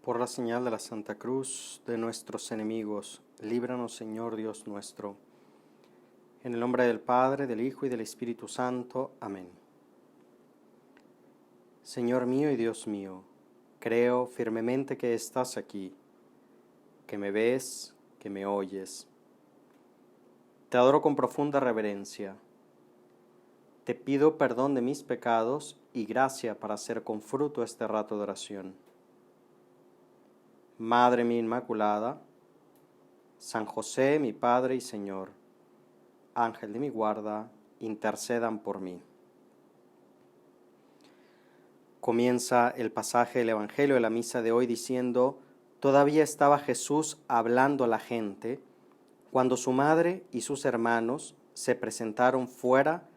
Por la señal de la Santa Cruz de nuestros enemigos, líbranos, Señor Dios nuestro. En el nombre del Padre, del Hijo y del Espíritu Santo. Amén. Señor mío y Dios mío, creo firmemente que estás aquí, que me ves, que me oyes. Te adoro con profunda reverencia. Te pido perdón de mis pecados y gracia para hacer con fruto este rato de oración. Madre mía Inmaculada, San José, mi Padre y Señor, Ángel de mi guarda, intercedan por mí. Comienza el pasaje del Evangelio de la misa de hoy diciendo: todavía estaba Jesús hablando a la gente cuando su madre y sus hermanos se presentaron fuera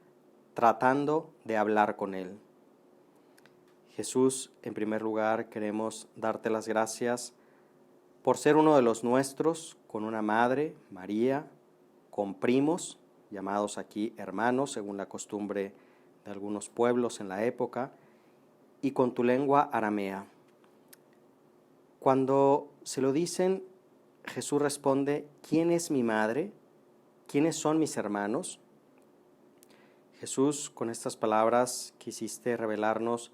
tratando de hablar con él. Jesús, en primer lugar, queremos darte las gracias por ser uno de los nuestros, con una madre, María, con primos, llamados aquí hermanos, según la costumbre de algunos pueblos en la época, y con tu lengua aramea. Cuando se lo dicen, Jesús responde: ¿quién es mi madre? ¿Quiénes son mis hermanos? Jesús, con estas palabras quisiste revelarnos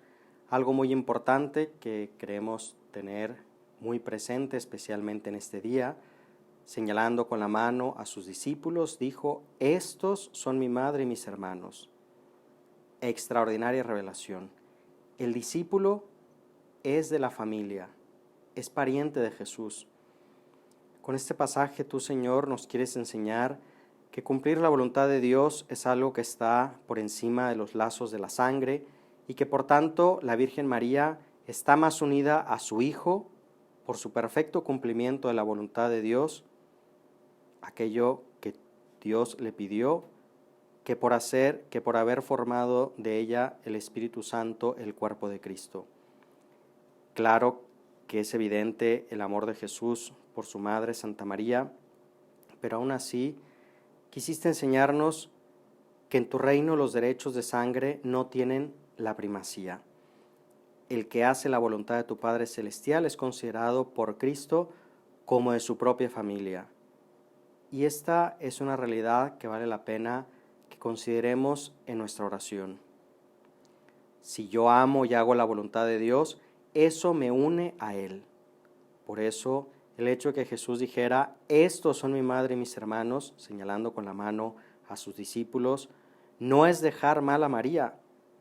algo muy importante que queremos tener muy presente, especialmente en este día. Señalando con la mano a sus discípulos, dijo: estos son mi madre y mis hermanos. Extraordinaria revelación. El discípulo es de la familia, es pariente de Jesús. Con este pasaje tú, Señor, nos quieres enseñar que cumplir la voluntad de Dios es algo que está por encima de los lazos de la sangre y que por tanto la Virgen María está más unida a su Hijo por su perfecto cumplimiento de la voluntad de Dios, aquello que Dios le pidió, que por haber formado de ella el Espíritu Santo, el cuerpo de Cristo. Claro que es evidente el amor de Jesús por su madre Santa María, pero aún así quisiste enseñarnos que en tu reino los derechos de sangre no tienen la primacía. El que hace la voluntad de tu Padre Celestial es considerado por Cristo como de su propia familia. Y esta es una realidad que vale la pena que consideremos en nuestra oración. Si yo amo y hago la voluntad de Dios, eso me une a Él. Por eso, el hecho de que Jesús dijera: estos son mi madre y mis hermanos, señalando con la mano a sus discípulos, no es dejar mal a María,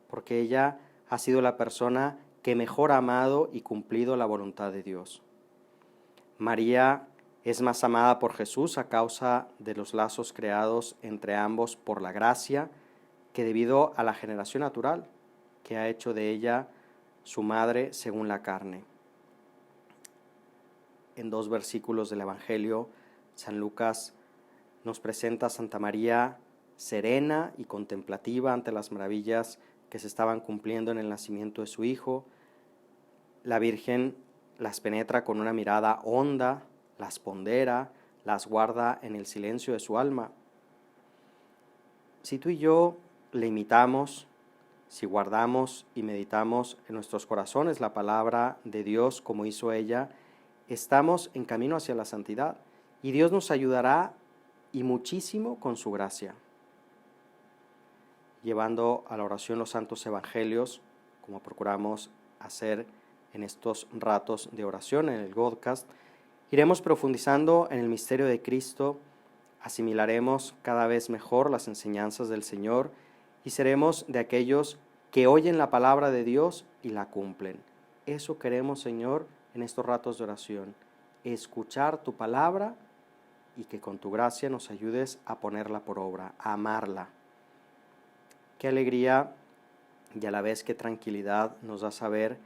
porque ella ha sido la persona que mejor ha amado y cumplido la voluntad de Dios. María es más amada por Jesús a causa de los lazos creados entre ambos por la gracia que debido a la generación natural que ha hecho de ella su madre según la carne. En 2 versículos del Evangelio, San Lucas nos presenta a Santa María serena y contemplativa ante las maravillas que se estaban cumpliendo en el nacimiento de su Hijo. La Virgen las penetra con una mirada honda, las pondera, las guarda en el silencio de su alma. Si tú y yo le imitamos, si guardamos y meditamos en nuestros corazones la palabra de Dios como hizo ella, estamos en camino hacia la santidad y Dios nos ayudará y muchísimo con su gracia. Llevando a la oración los santos evangelios, como procuramos hacer en estos ratos de oración en el podcast, iremos profundizando en el misterio de Cristo, asimilaremos cada vez mejor las enseñanzas del Señor y seremos de aquellos que oyen la palabra de Dios y la cumplen. Eso queremos, Señor, en estos ratos de oración, escuchar tu palabra y que con tu gracia nos ayudes a ponerla por obra, a amarla. Qué alegría y a la vez qué tranquilidad nos da saber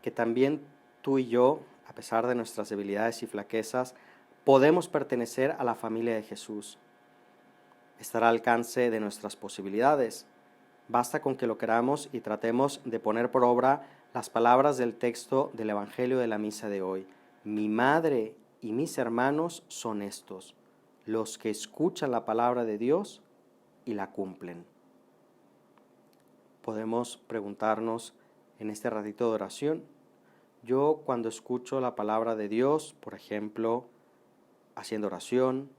que también tú y yo, a pesar de nuestras debilidades y flaquezas, podemos pertenecer a la familia de Jesús. Estará al alcance de nuestras posibilidades. Basta con que lo queramos y tratemos de poner por obra las palabras del texto del Evangelio de la misa de hoy. Mi madre y mis hermanos son estos, los que escuchan la palabra de Dios y la cumplen. Podemos preguntarnos en este ratito de oración: Yo cuando escucho la palabra de Dios, por ejemplo, haciendo oración,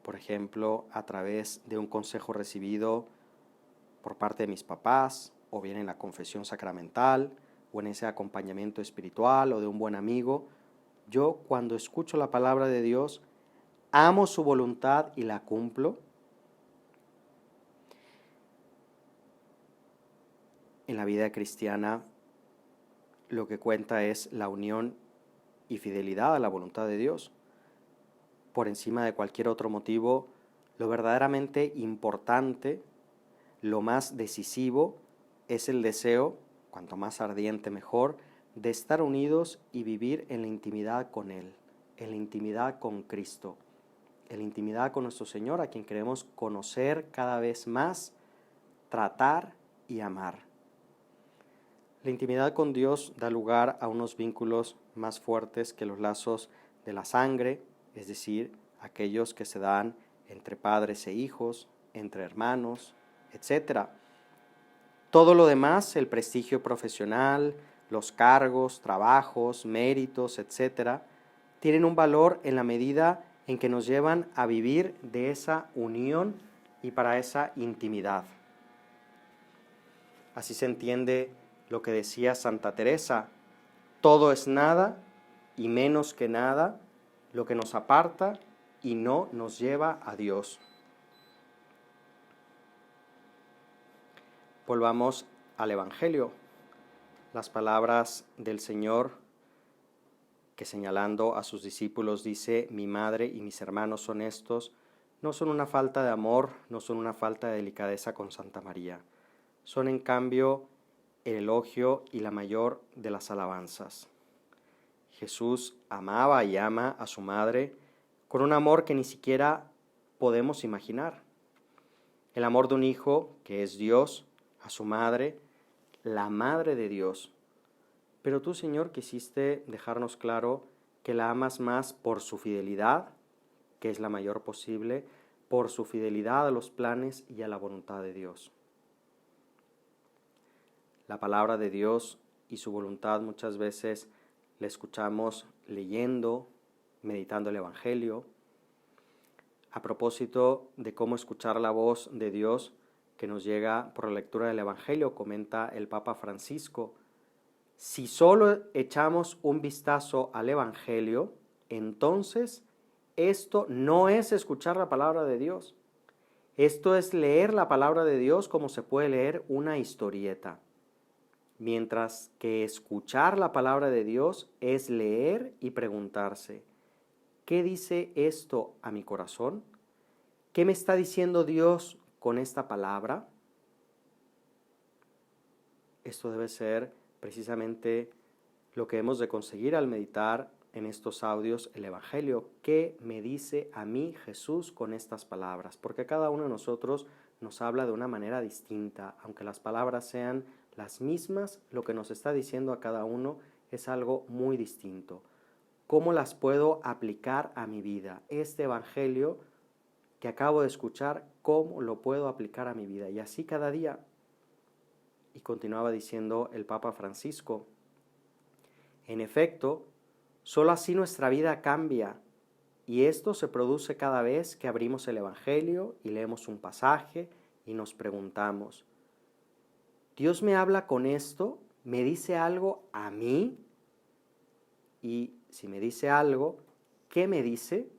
por ejemplo, a través de un consejo recibido por parte de mis papás, o bien en la confesión sacramental, o en ese acompañamiento espiritual, o de un buen amigo, yo cuando escucho la palabra de Dios, amo su voluntad y la cumplo. En la vida cristiana, lo que cuenta es la unión y fidelidad a la voluntad de Dios. Por encima de cualquier otro motivo, lo verdaderamente importante, lo más decisivo, es el deseo, cuanto más ardiente mejor, de estar unidos y vivir en la intimidad con Él, en la intimidad con Cristo, en la intimidad con nuestro Señor, a quien queremos conocer cada vez más, tratar y amar. La intimidad con Dios da lugar a unos vínculos más fuertes que los lazos de la sangre, es decir, aquellos que se dan entre padres e hijos, entre hermanos, etc. Todo lo demás, el prestigio profesional, los cargos, trabajos, méritos, etc., tienen un valor en la medida en que nos llevan a vivir de esa unión y para esa intimidad. Así se entiende lo que decía Santa Teresa: todo es nada y menos que nada lo que nos aparta y no nos lleva a Dios. Volvamos al Evangelio. Las palabras del Señor, que señalando a sus discípulos dice: mi madre y mis hermanos son estos, no son una falta de amor, no son una falta de delicadeza con Santa María. Son en cambio el elogio y la mayor de las alabanzas. Jesús amaba y ama a su madre con un amor que ni siquiera podemos imaginar. El amor de un hijo, que es Dios, a su madre, la madre de Dios. Pero tú, Señor, quisiste dejarnos claro que la amas más por su fidelidad, que es la mayor posible, por su fidelidad a los planes y a la voluntad de Dios. La palabra de Dios y su voluntad muchas veces la escuchamos leyendo, meditando el Evangelio. A propósito de cómo escuchar la voz de Dios que nos llega por la lectura del Evangelio, comenta el Papa Francisco: si solo echamos un vistazo al Evangelio, entonces esto no es escuchar la palabra de Dios. Esto es leer la palabra de Dios como se puede leer una historieta. Mientras que escuchar la palabra de Dios es leer y preguntarse: ¿qué dice esto a mi corazón? ¿Qué me está diciendo Dios con esta palabra? Esto debe ser precisamente lo que hemos de conseguir al meditar en estos audios el Evangelio. ¿Qué me dice a mí Jesús con estas palabras? Porque cada uno de nosotros nos habla de una manera distinta. Aunque las palabras sean las mismas, lo que nos está diciendo a cada uno es algo muy distinto. ¿Cómo las puedo aplicar a mi vida? Este Evangelio que acabo de escuchar, ¿cómo lo puedo aplicar a mi vida? Y así cada día. Y continuaba diciendo el Papa Francisco: en efecto, solo así nuestra vida cambia, y esto se produce cada vez que abrimos el Evangelio y leemos un pasaje y nos preguntamos: ¿Dios me habla con esto? ¿Me dice algo a mí? Y si me dice algo, ¿qué me dice?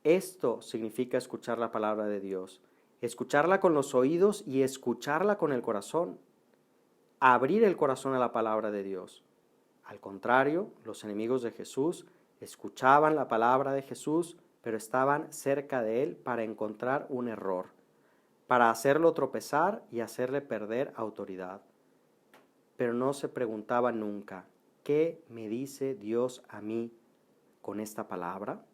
Esto significa escuchar la palabra de Dios, escucharla con los oídos y escucharla con el corazón, abrir el corazón a la palabra de Dios. Al contrario, los enemigos de Jesús escuchaban la palabra de Jesús, pero estaban cerca de él para encontrar un error, para hacerlo tropezar y hacerle perder autoridad. Pero no se preguntaba nunca: ¿qué me dice Dios a mí con esta palabra?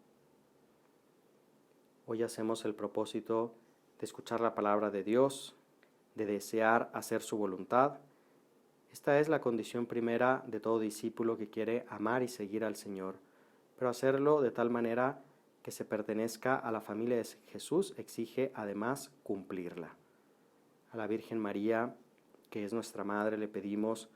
Hoy hacemos el propósito de escuchar la palabra de Dios, de desear hacer su voluntad. Esta es la condición primera de todo discípulo que quiere amar y seguir al Señor, pero hacerlo de tal manera que se pertenezca a la familia de Jesús exige además cumplirla. A la Virgen María, que es nuestra Madre, le pedimos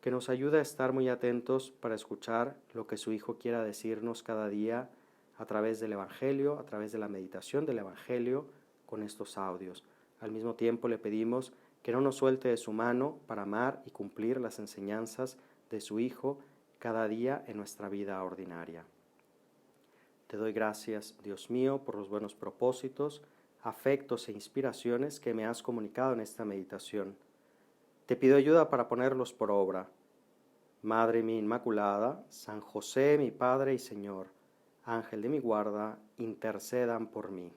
que nos ayude a estar muy atentos para escuchar lo que su Hijo quiera decirnos cada día a través del Evangelio, a través de la meditación del Evangelio con estos audios. Al mismo tiempo le pedimos que no nos suelte de su mano para amar y cumplir las enseñanzas de su Hijo cada día en nuestra vida ordinaria. Te doy gracias, Dios mío, por los buenos propósitos, afectos e inspiraciones que me has comunicado en esta meditación. Te pido ayuda para ponerlos por obra. Madre mía Inmaculada, San José, mi Padre y Señor, Ángel de mi guarda, intercedan por mí.